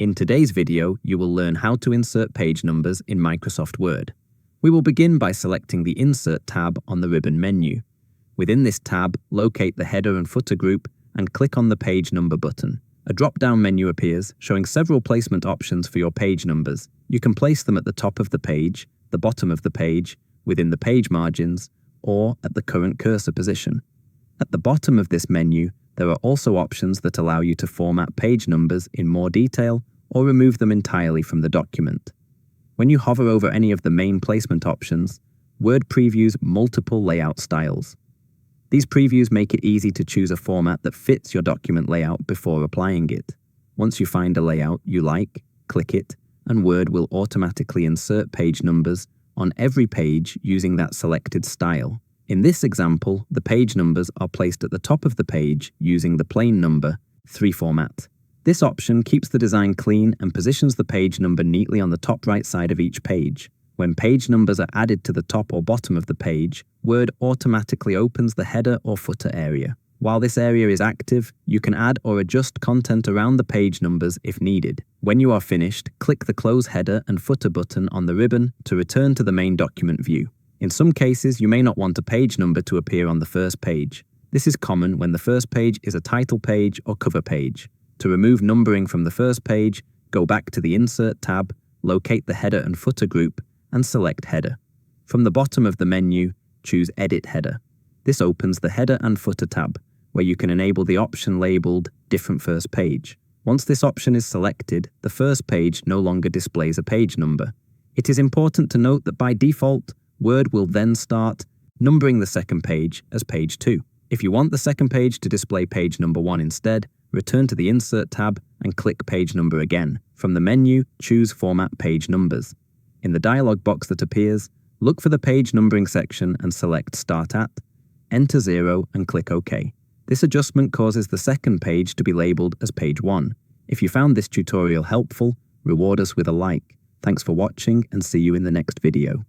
In today's video, you will learn how to insert page numbers in Microsoft Word. We will begin by selecting the Insert tab on the ribbon menu. Within this tab, locate the header and footer group and click on the Page Number button. A drop-down menu appears showing several placement options for your page numbers. You can place them at the top of the page, the bottom of the page, within the page margins, or at the current cursor position. At the bottom of this menu, there are also options that allow you to format page numbers in more detail or remove them entirely from the document. When you hover over any of the main placement options, Word previews multiple layout styles. These previews make it easy to choose a format that fits your document layout before applying it. Once you find a layout you like, click it, and Word will automatically insert page numbers on every page using that selected style. In this example, the page numbers are placed at the top of the page using the plain number 3 format. This option keeps the design clean and positions the page number neatly on the top right side of each page. When page numbers are added to the top or bottom of the page, Word automatically opens the header or footer area. While this area is active, you can add or adjust content around the page numbers if needed. When you are finished, click the Close Header and Footer button on the ribbon to return to the main document view. In some cases, you may not want a page number to appear on the first page. This is common when the first page is a title page or cover page. To remove numbering from the first page, go back to the Insert tab, locate the header and footer group, and select Header. From the bottom of the menu, choose Edit Header. This opens the Header and Footer tab, where you can enable the option labeled Different First Page. Once this option is selected, the first page no longer displays a page number. It is important to note that by default, Word will then start numbering the second page as page 2. If you want the second page to display page number 1 instead, return to the Insert tab and click Page Number again. From the menu, choose Format Page Numbers. In the dialog box that appears, look for the page numbering section and select Start At, enter 0 and click OK. This adjustment causes the second page to be labeled as page 1. If you found this tutorial helpful, reward us with a like. Thanks for watching and see you in the next video.